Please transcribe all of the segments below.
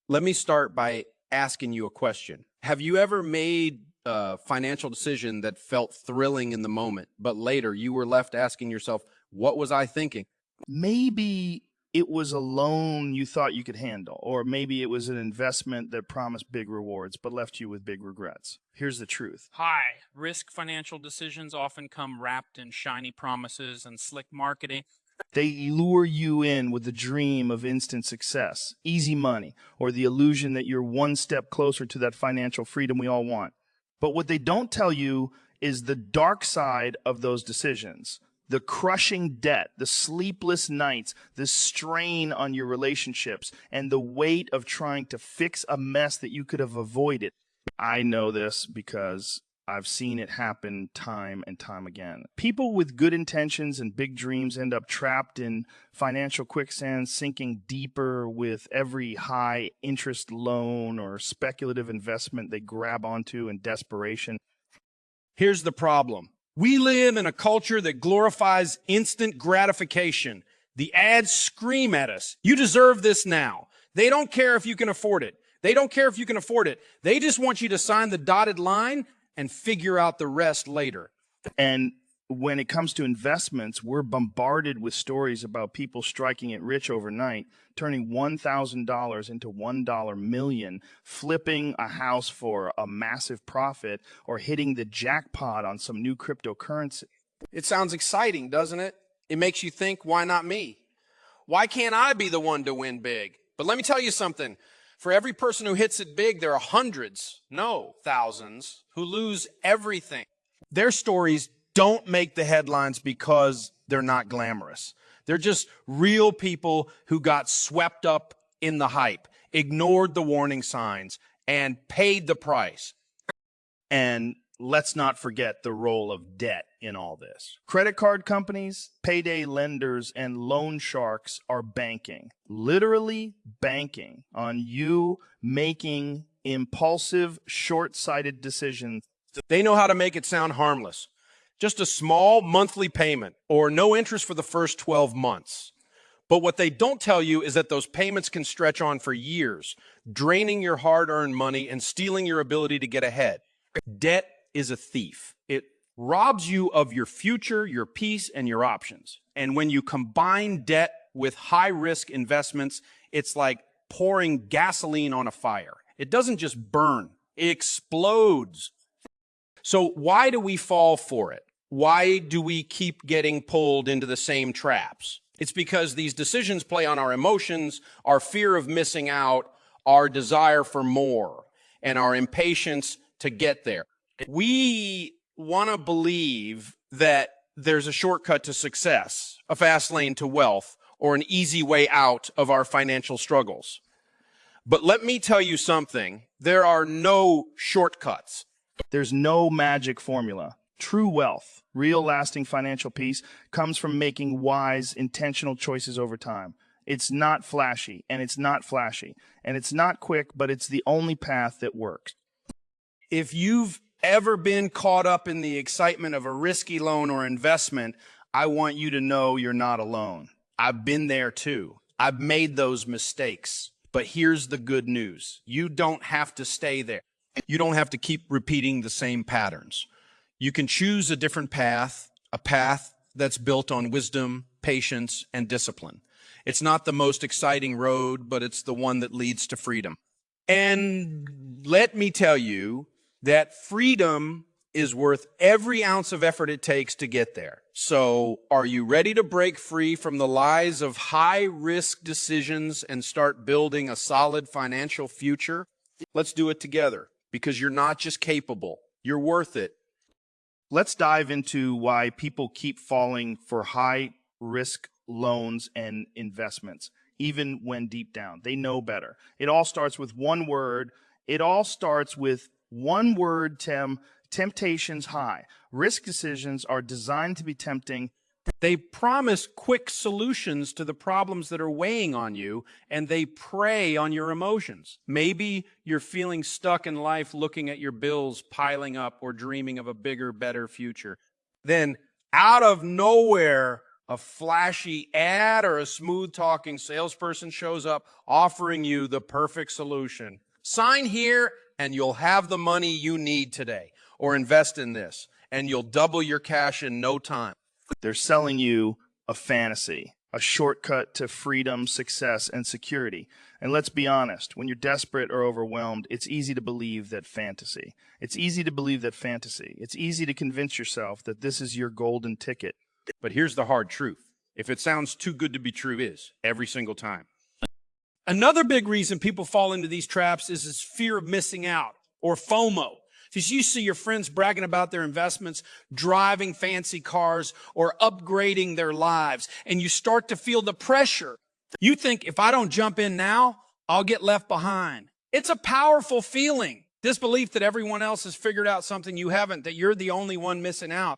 Let me start by asking you a question. Have you ever made a financial decision that felt thrilling in the moment, but later you were left asking yourself, what was I thinking? Maybe it was a loan you thought you could handle, or maybe it was an investment that promised big rewards but left you with big regrets. Here's the truth. Hi, risk financial decisions often come wrapped in shiny promises and slick marketing. They lure you in with the dream of instant success, easy money, or the illusion that you're one step closer to that financial freedom we all want. But what they don't tell you is the dark side of those decisions. The crushing debt, the sleepless nights, the strain on your relationships, and the weight of trying to fix a mess that you could have avoided. I know this because I've seen it happen time and time again. People with good intentions and big dreams end up trapped in financial quicksand, sinking deeper with every high interest loan or speculative investment they grab onto in desperation. Here's the problem. We live in a culture that glorifies instant gratification. The ads scream at us. You deserve this now. They don't care if you can afford it. They don't care if you can afford it. They just want you to sign the dotted line and figure out the rest later. And when it comes to investments, we're bombarded with stories about people striking it rich overnight, turning $1,000 into $1 million, flipping a house for a massive profit, or hitting the jackpot on some new cryptocurrency. It sounds exciting, doesn't it? It makes you think, why not me? Why can't I be the one to win big? But let me tell you something. For every person who hits it big, there are hundreds, no, thousands, who lose everything. Their stories don't make the headlines because they're not glamorous. They're just real people who got swept up in the hype, ignored the warning signs, and paid the price. And let's not forget the role of debt in all this. Credit card companies, payday lenders, and loan sharks are banking, literally banking on you making impulsive, short-sighted decisions. They know how to make it sound harmless. Just a small monthly payment or no interest for the first 12 months. But what they don't tell you is that those payments can stretch on for years, draining your hard-earned money and stealing your ability to get ahead. Debt is a thief. It robs you of your future, your peace, and your options. And when you combine debt with high-risk investments, it's like pouring gasoline on a fire. It doesn't just burn, it explodes. So why do we fall for it? Why do we keep getting pulled into the same traps? It's because these decisions play on our emotions, our fear of missing out, our desire for more, and our impatience to get there. We want to believe that there's a shortcut to success, a fast lane to wealth, or an easy way out of our financial struggles. But let me tell you something. There are no shortcuts. There's no magic formula. True wealth, real lasting financial peace, comes from making wise, intentional choices over time. It's not flashy, and it's not flashy, and it's not quick, but it's the only path that works. If you've ever been caught up in the excitement of a risky loan or investment, I want you to know you're not alone. I've been there too. I've made those mistakes. But here's the good news. You don't have to stay there. You don't have to keep repeating the same patterns. You can choose a different path, a path that's built on wisdom, patience, and discipline. It's not the most exciting road, but it's the one that leads to freedom. And let me tell you that freedom is worth every ounce of effort it takes to get there. So, are you ready to break free from the lies of high-risk decisions and start building a solid financial future? Let's do it together, because you're not just capable, you're worth it. Let's dive into why people keep falling for high-risk loans and investments, even when deep down they know better. It all starts with one word. Tim. Temptation's high. Risk decisions are designed to be tempting. They promise quick solutions to the problems that are weighing on you, and they prey on your emotions. Maybe you're feeling stuck in life looking at your bills piling up or dreaming of a bigger, better future. Then, out of nowhere, a flashy ad or a smooth talking salesperson shows up offering you the perfect solution. Sign here and you'll have the money you need today, or invest in this and you'll double your cash in no time. They're selling you a fantasy, a shortcut to freedom, success, and security. And let's be honest, when you're desperate or overwhelmed, it's easy to believe that fantasy. It's easy to believe that fantasy. It's easy to convince yourself that this is your golden ticket. But here's the hard truth. If it sounds too good to be true, it is every single time. Another big reason people fall into these traps is this fear of missing out, or FOMO. Because you see your friends bragging about their investments, driving fancy cars, or upgrading their lives, and you start to feel the pressure. You think, if I don't jump in now, I'll get left behind. It's a powerful feeling. This belief that everyone else has figured out something you haven't, that you're the only one missing out.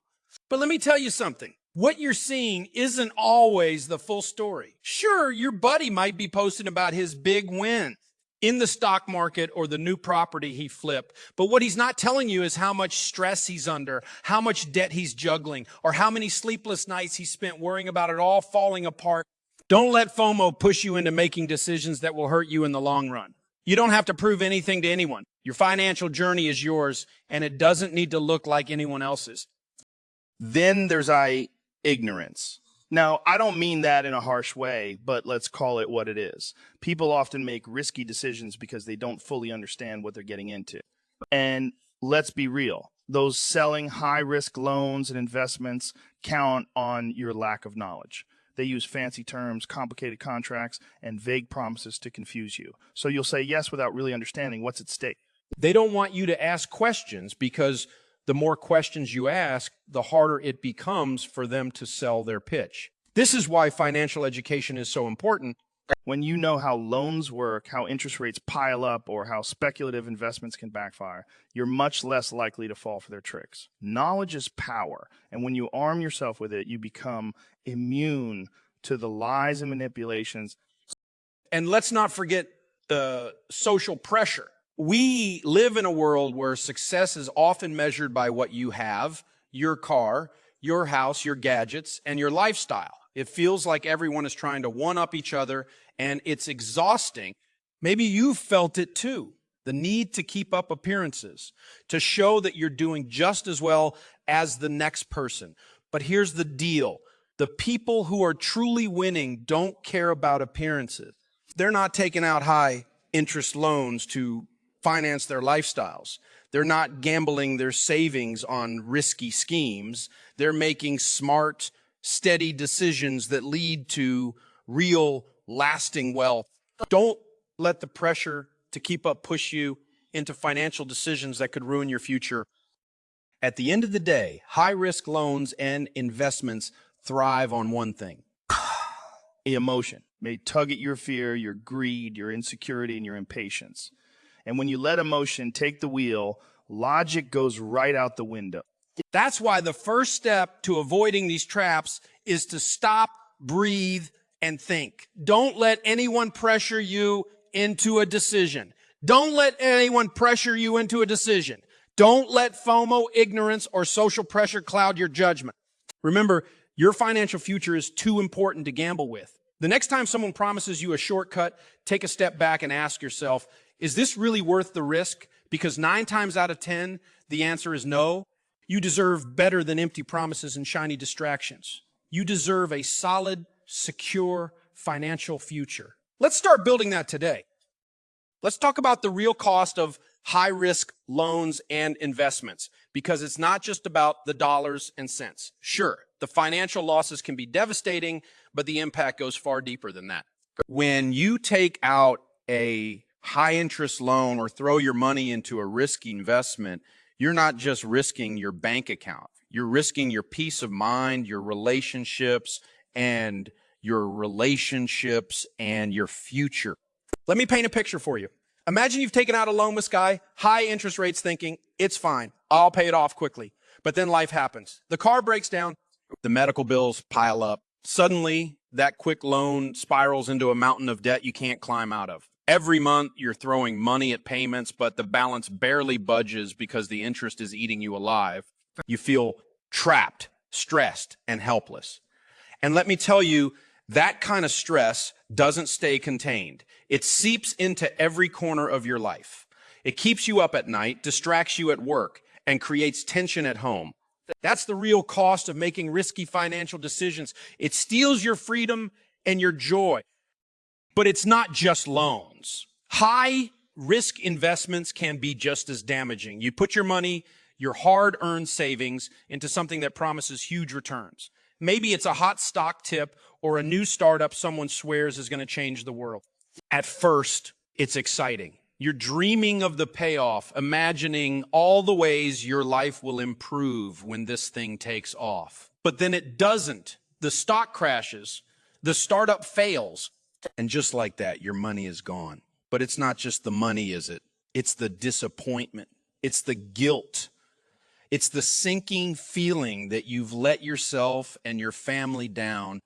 But let me tell you something. What you're seeing isn't always the full story. Sure, your buddy might be posting about his big win in the stock market or the new property he flipped. But what he's not telling you is how much stress he's under, how much debt he's juggling, or how many sleepless nights he spent worrying about it all falling apart. Don't let FOMO push you into making decisions that will hurt you in the long run. You don't have to prove anything to anyone. Your financial journey is yours, and it doesn't need to look like anyone else's. Then there's ignorance. Now, I don't mean that in a harsh way, but let's call it what it is. People often make risky decisions because they don't fully understand what they're getting into. And let's be real. Those selling high-risk loans and investments count on your lack of knowledge. They use fancy terms, complicated contracts, and vague promises to confuse you. So you'll say yes without really understanding what's at stake. They don't want you to ask questions because the more questions you ask, the harder it becomes for them to sell their pitch. This is why financial education is so important. When you know how loans work, how interest rates pile up, or how speculative investments can backfire, you're much less likely to fall for their tricks. Knowledge is power, and when you arm yourself with it, you become immune to the lies and manipulations. And let's not forget the social pressure. We live in a world where success is often measured by what you have, your car, your house, your gadgets, and your lifestyle. It feels like everyone is trying to one-up each other, and it's exhausting. Maybe you've felt it too. The need to keep up appearances, to show that you're doing just as well as the next person. But here's the deal. The people who are truly winning don't care about appearances. They're not taking out high interest loans to finance their lifestyles. They're not gambling their savings on risky schemes. They're making smart, steady decisions that lead to real, lasting wealth. Don't let the pressure to keep up push you into financial decisions that could ruin your future. At the end of the day, high-risk loans and investments thrive on one thing: emotion. May tug at your fear, your greed, your insecurity, and your impatience. And when you let emotion take the wheel, logic goes right out the window. That's why the first step to avoiding these traps is to stop, breathe, and think. Don't let anyone pressure you into a decision. Don't let anyone pressure you into a decision. Don't let FOMO, ignorance, or social pressure cloud your judgment. Remember, your financial future is too important to gamble with. The next time someone promises you a shortcut, take a step back and ask yourself, is this really worth the risk? Because 9 times out of 10, the answer is no. You deserve better than empty promises and shiny distractions. You deserve a solid, secure financial future. Let's start building that today. Let's talk about the real cost of high-risk loans and investments, because it's not just about the dollars and cents. Sure, the financial losses can be devastating, but the impact goes far deeper than that. When you take out a high-interest loan or throw your money into a risky investment, you're not just risking your bank account. You're risking your peace of mind, your relationships, and your future. Let me paint a picture for you. Imagine you've taken out a loan with Sky, high interest rates, thinking, it's fine, I'll pay it off quickly. But then life happens. The car breaks down, the medical bills pile up. Suddenly, that quick loan spirals into a mountain of debt you can't climb out of. Every month, you're throwing money at payments, but the balance barely budges because the interest is eating you alive. You feel trapped, stressed, and helpless. And let me tell you, that kind of stress doesn't stay contained. It seeps into every corner of your life. It keeps you up at night, distracts you at work, and creates tension at home. That's the real cost of making risky financial decisions. It steals your freedom and your joy. But it's not just loans. High risk investments can be just as damaging. You put your money, your hard-earned savings, into something that promises huge returns. Maybe it's a hot stock tip or a new startup someone swears is going to change the world. At first, it's exciting. You're dreaming of the payoff, imagining all the ways your life will improve when this thing takes off. But then it doesn't. The stock crashes, the startup fails, and just like that, your money is gone. But it's not just the money, is it? It's the disappointment. It's the guilt. It's the sinking feeling that you've let yourself and your family down.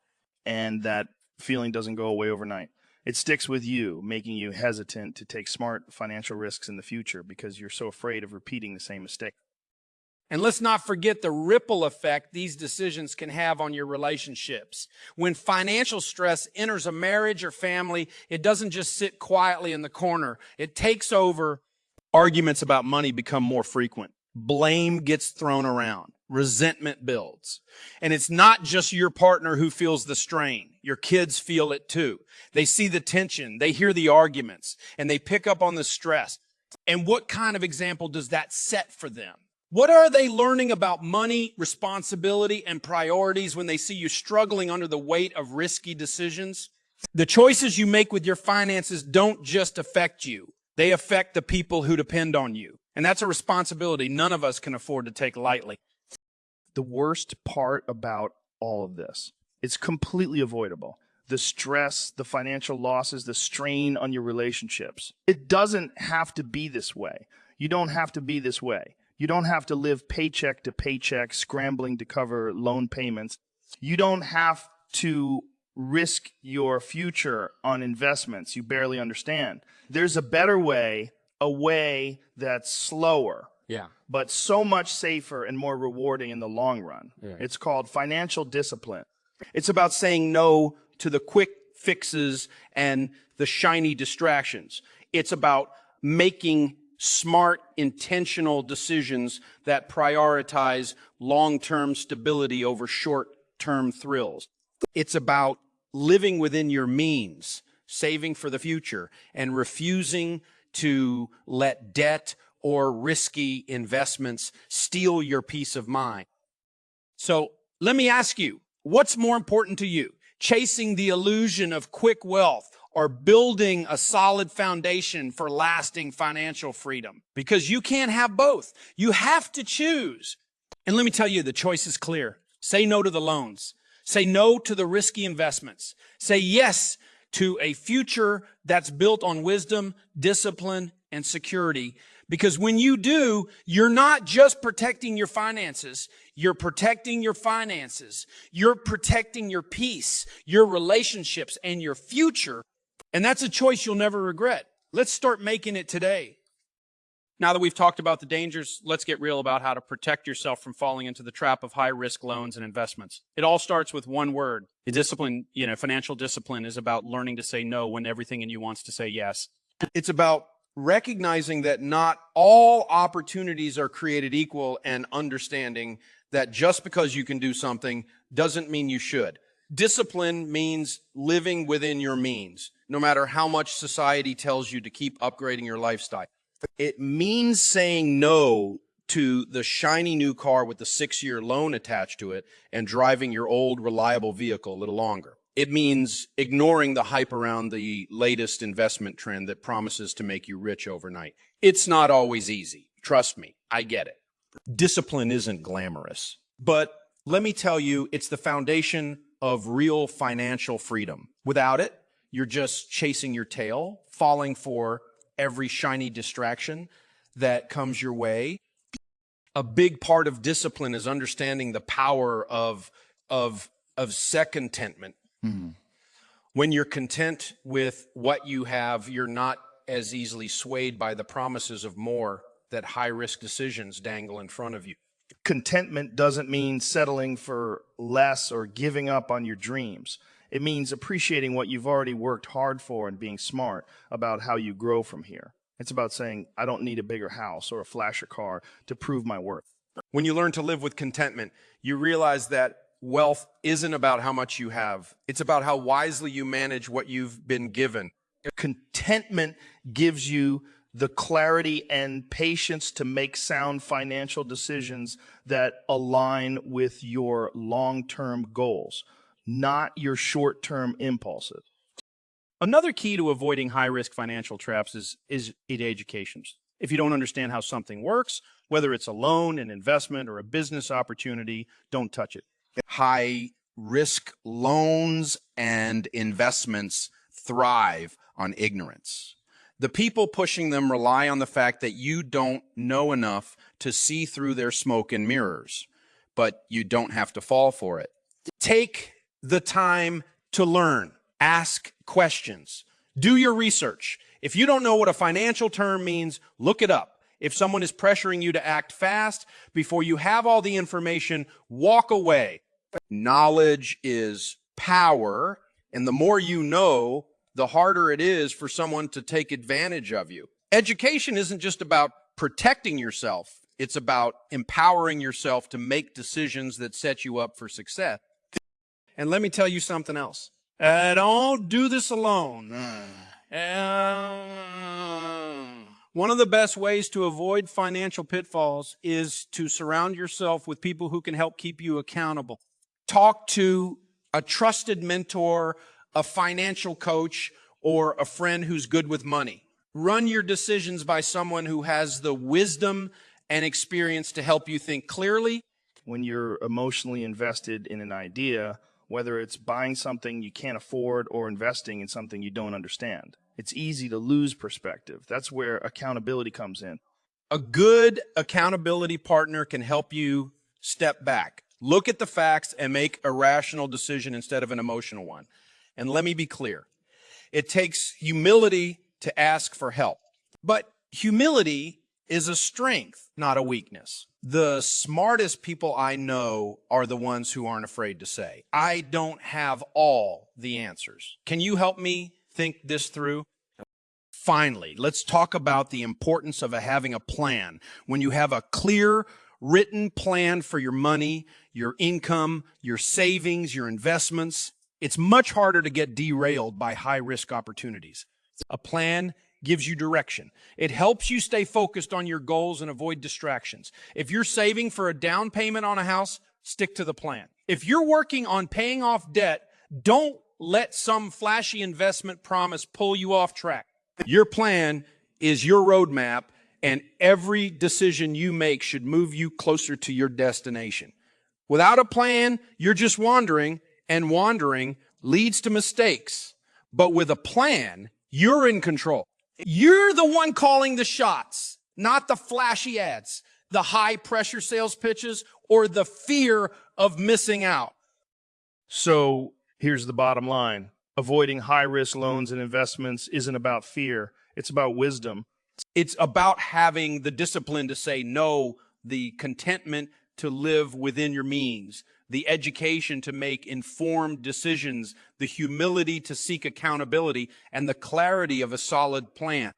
And that feeling doesn't go away overnight. It sticks with you, making you hesitant to take smart financial risks in the future because you're so afraid of repeating the same mistake. And let's not forget the ripple effect these decisions can have on your relationships. When financial stress enters a marriage or family, it doesn't just sit quietly in the corner. It takes over. Arguments about money become more frequent. Blame gets thrown around. Resentment builds. And it's not just your partner who feels the strain. Your kids feel it too. They see the tension, they hear the arguments, and they pick up on the stress. And what kind of example does that set for them? What are they learning about money, responsibility, and priorities when they see you struggling under the weight of risky decisions? The choices you make with your finances don't just affect you. They affect the people who depend on you. And that's a responsibility none of us can afford to take lightly. The worst part about all of this, it's completely avoidable. The stress, the financial losses, the strain on your relationships. It doesn't have to be this way. You don't have to be this way. You don't have to live paycheck to paycheck, scrambling to cover loan payments. You don't have to risk your future on investments you barely understand. There's a better way, a way that's slower, but so much safer and more rewarding in the long run. It's called financial discipline. It's about saying no to the quick fixes and the shiny distractions. It's about making smart, intentional decisions that prioritize long-term stability over short-term thrills. It's about living within your means, saving for the future, and refusing to let debt or risky investments steal your peace of mind. So let me ask you, what's more important to you? Chasing the illusion of quick wealth or building a solid foundation for lasting financial freedom? Because you can't have both. You have to choose. And let me tell you, the choice is clear. Say no to the loans. Say no to the risky investments. Say yes to a future that's built on wisdom, discipline, and security. Because when you do, you're not just protecting your finances. You're protecting your finances. You're protecting your peace, your relationships, and your future. And that's a choice you'll never regret. Let's start making it today. Now that we've talked about the dangers, let's get real about how to protect yourself from falling into the trap of high-risk loans and investments. It all starts with one word. Discipline, financial discipline is about learning to say no when everything in you wants to say yes. It's about recognizing that not all opportunities are created equal and understanding that just because you can do something doesn't mean you should. Discipline means living within your means, no matter how much society tells you to keep upgrading your lifestyle. It means saying no to the shiny new car with the 6-year loan attached to it and driving your old reliable vehicle a little longer. It means ignoring the hype around the latest investment trend that promises to make you rich overnight. It's not always easy. Trust me, I get it. Discipline isn't glamorous, but let me tell you, it's the foundation of real financial freedom. Without it, you're just chasing your tail, falling for every shiny distraction that comes your way. A big part of discipline is understanding the power of contentment. When you're content with what you have, you're not as easily swayed by the promises of more that high-risk decisions dangle in front of you. Contentment doesn't mean settling for less or giving up on your dreams. It means appreciating what you've already worked hard for and being smart about how you grow from here. It's about saying, I don't need a bigger house or a flasher car to prove my worth. When you learn to live with contentment, you realize that wealth isn't about how much you have. It's about how wisely you manage what you've been given. Contentment gives you the clarity and patience to make sound financial decisions that align with your long-term goals, not your short-term impulses. Another key to avoiding high-risk financial traps is educations. If you don't understand how something works, whether it's a loan, an investment, or a business opportunity, don't touch it. High risk loans and investments thrive on ignorance. The people pushing them rely on the fact that you don't know enough to see through their smoke and mirrors, but you don't have to fall for it. Take the time to learn. Ask questions. Do your research. If you don't know what a financial term means, look it up. If someone is pressuring you to act fast, before you have all the information, walk away. Knowledge is power, and the more you know, the harder it is for someone to take advantage of you. Education isn't just about protecting yourself. It's about empowering yourself to make decisions that set you up for success. And let me tell you something else. Don't do this alone. One of the best ways to avoid financial pitfalls is to surround yourself with people who can help keep you accountable. Talk to a trusted mentor, a financial coach, or a friend who's good with money. Run your decisions by someone who has the wisdom and experience to help you think clearly. When you're emotionally invested in an idea, whether it's buying something you can't afford or investing in something you don't understand, it's easy to lose perspective. That's where accountability comes in. A good accountability partner can help you step back, look at the facts, and make a rational decision instead of an emotional one. And let me be clear. It takes humility to ask for help. But humility is a strength, not a weakness. The smartest people I know are the ones who aren't afraid to say, I don't have all the answers. Can you help me think this through? Finally, let's talk about the importance of having a plan. When you have a clear, written plan for your money, your income, your savings, your investments, it's much harder to get derailed by high-risk opportunities. A plan gives you direction. It helps you stay focused on your goals and avoid distractions. If you're saving for a down payment on a house, stick to the plan. If you're working on paying off debt, don't let some flashy investment promise pull you off track. Your plan is your roadmap, and every decision you make should move you closer to your destination. Without a plan, you're just wandering, and wandering leads to mistakes. But with a plan, you're in control. You're the one calling the shots, not the flashy ads, the high pressure sales pitches, or the fear of missing out. So here's the bottom line. Avoiding high-risk loans and investments isn't about fear. It's about wisdom. It's about having the discipline to say no, the contentment to live within your means, the education to make informed decisions, the humility to seek accountability, and the clarity of a solid plan.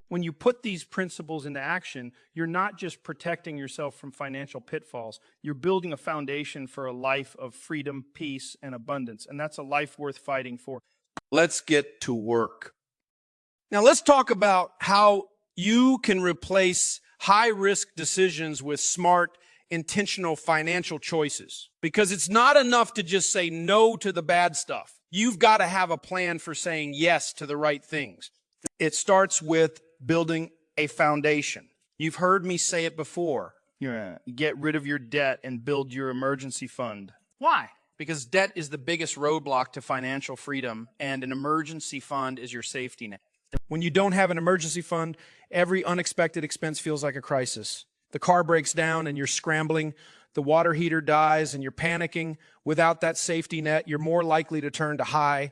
When you put these principles into action, you're not just protecting yourself from financial pitfalls. You're building a foundation for a life of freedom, peace, and abundance. And that's a life worth fighting for. Let's get to work. Now let's talk about how you can replace high-risk decisions with smart, intentional financial choices. Because it's not enough to just say no to the bad stuff. You've got to have a plan for saying yes to the right things. It starts with building a foundation. You've heard me say it before. Get rid of your debt and build your emergency fund. Why? Because debt is the biggest roadblock to financial freedom, and an emergency fund is your safety net. When you don't have an emergency fund, every unexpected expense feels like a crisis. The car breaks down and you're scrambling. The water heater dies and you're panicking. Without that safety net, you're more likely to turn to high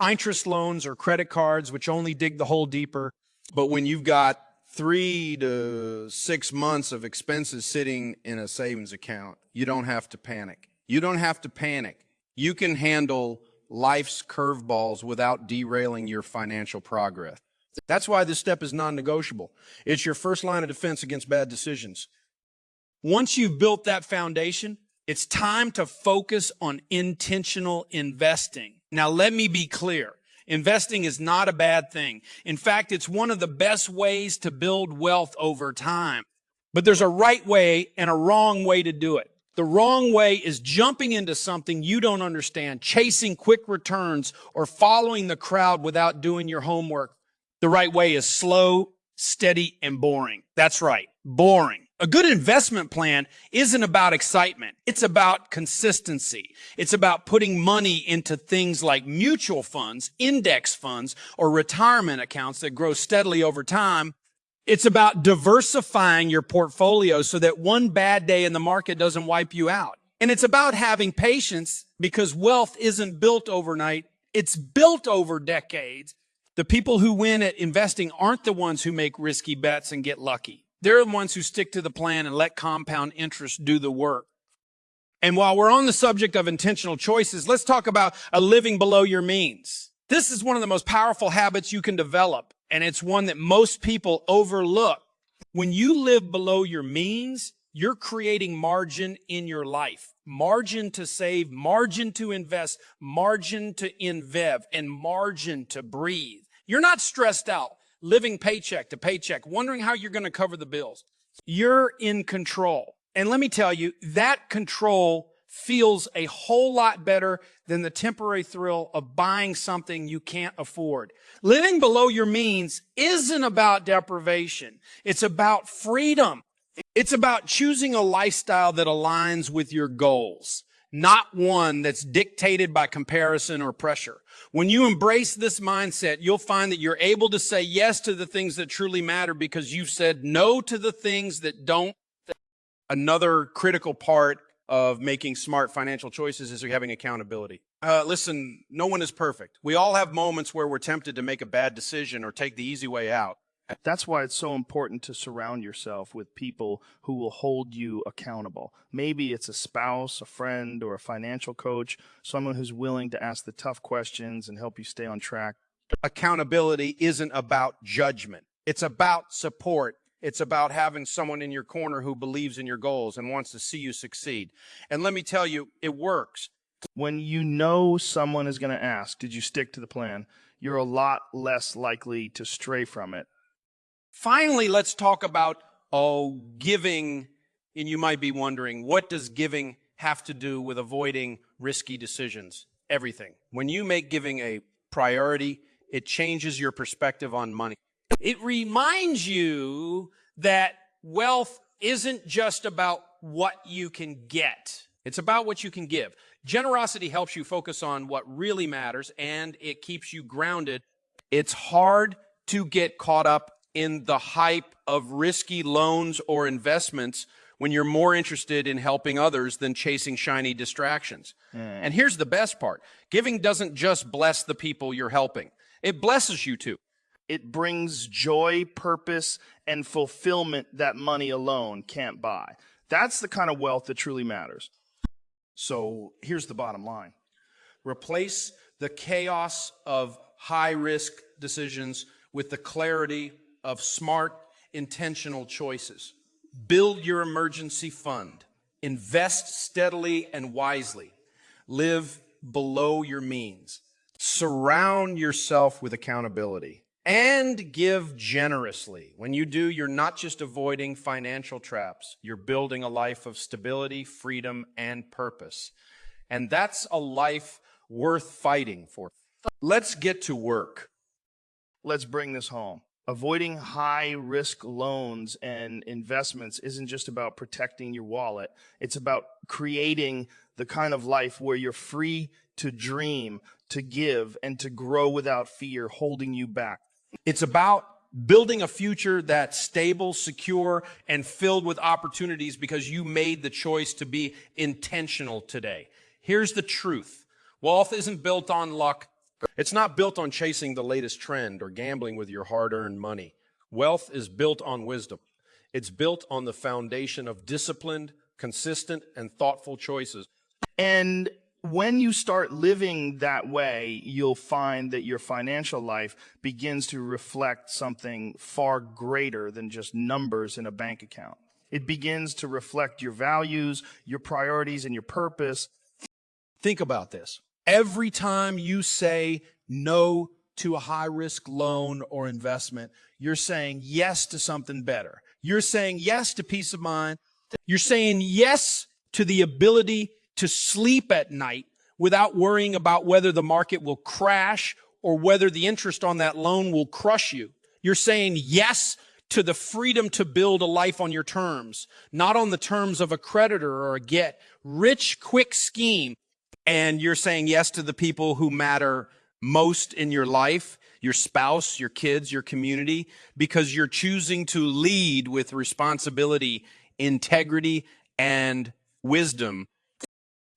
interest loans or credit cards, which only dig the hole deeper. But when you've got 3 to 6 months of expenses sitting in a savings account, you don't have to panic. You don't have to panic. You can handle life's curveballs without derailing your financial progress. That's why this step is non-negotiable. It's your first line of defense against bad decisions. Once you've built that foundation, it's time to focus on intentional investing. Now, let me be clear. Investing is not a bad thing. In fact, it's one of the best ways to build wealth over time. But there's a right way and a wrong way to do it. The wrong way is jumping into something you don't understand, chasing quick returns, or following the crowd without doing your homework. The right way is slow, steady, and boring. That's right, boring. A good investment plan isn't about excitement. It's about consistency. It's about putting money into things like mutual funds, index funds, or retirement accounts that grow steadily over time. It's about diversifying your portfolio so that one bad day in the market doesn't wipe you out. And it's about having patience because wealth isn't built overnight. It's built over decades. The people who win at investing aren't the ones who make risky bets and get lucky. They're the ones who stick to the plan and let compound interest do the work. And while we're on the subject of intentional choices, let's talk about a living below your means. This is one of the most powerful habits you can develop, and it's one that most people overlook. When you live below your means, you're creating margin in your life. Margin to save, margin to invest, margin to invev, and margin to breathe. You're not stressed out, living paycheck to paycheck, wondering how you're going to cover the bills. You're in control. And let me tell you, that control feels a whole lot better than the temporary thrill of buying something you can't afford. Living below your means isn't about deprivation. It's about freedom. It's about choosing a lifestyle that aligns with your goals, not one that's dictated by comparison or pressure. When you embrace this mindset, you'll find that you're able to say yes to the things that truly matter because you've said no to the things that don't. Another critical part of making smart financial choices is having accountability. Listen, no one is perfect. We all have moments where we're tempted to make a bad decision or take the easy way out. That's why it's so important to surround yourself with people who will hold you accountable. Maybe it's a spouse, a friend, or a financial coach, someone who's willing to ask the tough questions and help you stay on track. Accountability isn't about judgment. It's about support. It's about having someone in your corner who believes in your goals and wants to see you succeed. And let me tell you, it works. When you know someone is going to ask, did you stick to the plan? You're a lot less likely to stray from it. Finally, let's talk about, giving. And you might be wondering, what does giving have to do with avoiding risky decisions? Everything. When you make giving a priority, it changes your perspective on money. It reminds you that wealth isn't just about what you can get. It's about what you can give. Generosity helps you focus on what really matters, and it keeps you grounded. It's hard to get caught up in the hype of risky loans or investments when you're more interested in helping others than chasing shiny distractions. And here's the best part. Giving doesn't just bless the people you're helping. It blesses you too. It brings joy, purpose, and fulfillment that money alone can't buy. That's the kind of wealth that truly matters. So here's the bottom line. Replace the chaos of high-risk decisions with the clarity of smart, intentional choices. Build your emergency fund. Invest steadily and wisely. Live below your means. Surround yourself with accountability. And give generously. When you do, you're not just avoiding financial traps. You're building a life of stability, freedom, and purpose. And that's a life worth fighting for. Let's get to work. Let's bring this home. Avoiding high-risk loans and investments isn't just about protecting your wallet. It's about creating the kind of life where you're free to dream, to give, and to grow without fear holding you back. It's about building a future that's stable, secure, and filled with opportunities because you made the choice to be intentional today. Here's the truth. Wealth isn't built on luck. It's not built on chasing the latest trend or gambling with your hard-earned money. Wealth is built on wisdom. It's built on the foundation of disciplined, consistent, and thoughtful choices. And when you start living that way, you'll find that your financial life begins to reflect something far greater than just numbers in a bank account. It begins to reflect your values, your priorities, and your purpose. Think about this. Every time you say no to a high-risk loan or investment, you're saying yes to something better. You're saying yes to peace of mind. You're saying yes to the ability to sleep at night without worrying about whether the market will crash or whether the interest on that loan will crush you. You're saying yes to the freedom to build a life on your terms, not on the terms of a creditor or a get rich quick scheme. And you're saying yes to the people who matter most in your life, your spouse, your kids, your community, because you're choosing to lead with responsibility, integrity, and wisdom.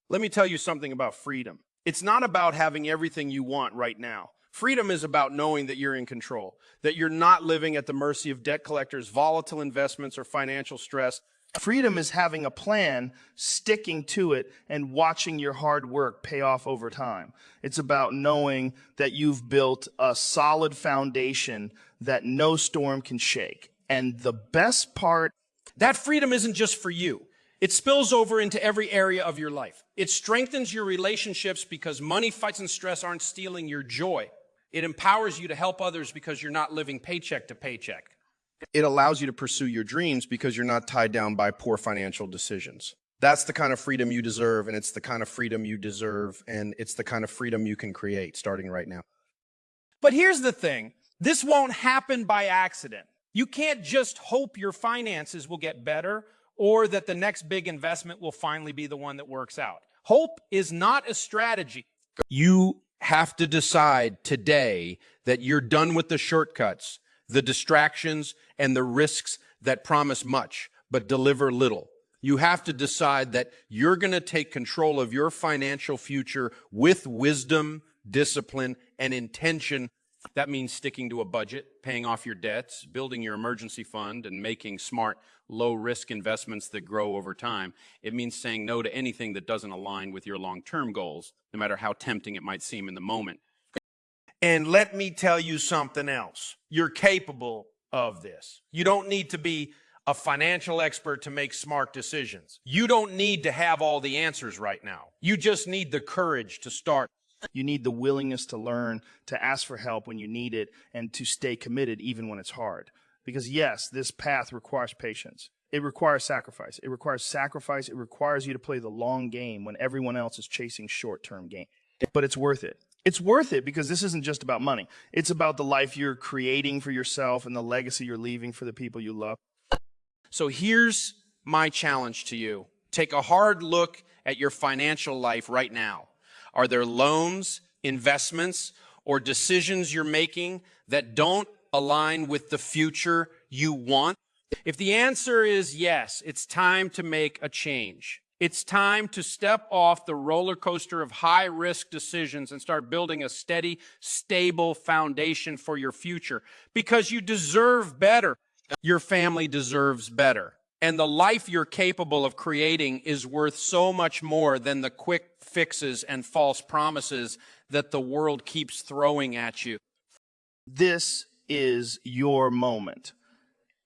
Let me tell you something about freedom. It's not about having everything you want right now. Freedom is about knowing that you're in control, that you're not living at the mercy of debt collectors, volatile investments, or financial stress. Freedom is having a plan, sticking to it, and watching your hard work pay off over time. It's about knowing that you've built a solid foundation that no storm can shake. And the best part, that freedom isn't just for you. It spills over into every area of your life. It strengthens your relationships because money, fights, and stress aren't stealing your joy. It empowers you to help others because you're not living paycheck to paycheck. It allows you to pursue your dreams because you're not tied down by poor financial decisions. That's the kind of freedom you deserve, and it's the kind of freedom you deserve, and it's the kind of freedom you can create starting right now. But here's the thing. This won't happen by accident. You can't just hope your finances will get better or that the next big investment will finally be the one that works out. Hope is not a strategy. You have to decide today that you're done with the shortcuts, the distractions, and the risks that promise much but deliver little. You have to decide that you're going to take control of your financial future with wisdom, discipline, and intention. That means sticking to a budget, paying off your debts, building your emergency fund, and making smart, low-risk investments that grow over time. It means saying no to anything that doesn't align with your long-term goals, no matter how tempting it might seem in the moment. And let me tell you something else. You're capable of this. You don't need to be a financial expert to make smart decisions. You don't need to have all the answers right now. You just need the courage to start. you need the willingness to learn, to ask for help when you need it, and to stay committed even when it's hard. Because yes, this path requires patience. It requires sacrifice. It requires sacrifice. It requires you to play the long game when everyone else is chasing short-term gain. But it's worth it. It's worth it because this isn't just about money. It's about the life you're creating for yourself and the legacy you're leaving for the people you love. So here's my challenge to you. Take a hard look at your financial life right now. Are there loans, investments, or decisions you're making that don't align with the future you want? If the answer is yes, it's time to make a change. It's time to step off the roller coaster of high-risk decisions and start building a steady, stable foundation for your future because you deserve better. Your family deserves better. And the life you're capable of creating is worth so much more than the quick fixes and false promises that the world keeps throwing at you. This is your moment.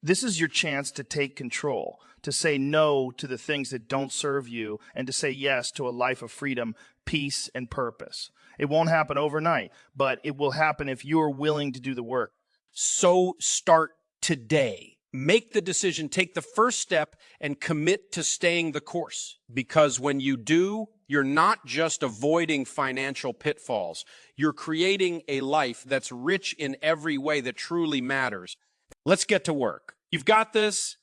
This is your chance to take control, to say no to the things that don't serve you, and to say yes to a life of freedom, peace, and purpose. It won't happen overnight, but it will happen if you're willing to do the work. So start today. Make the decision, take the first step, and commit to staying the course. Because when you do, you're not just avoiding financial pitfalls. You're creating a life that's rich in every way that truly matters. Let's get to work. You've got this.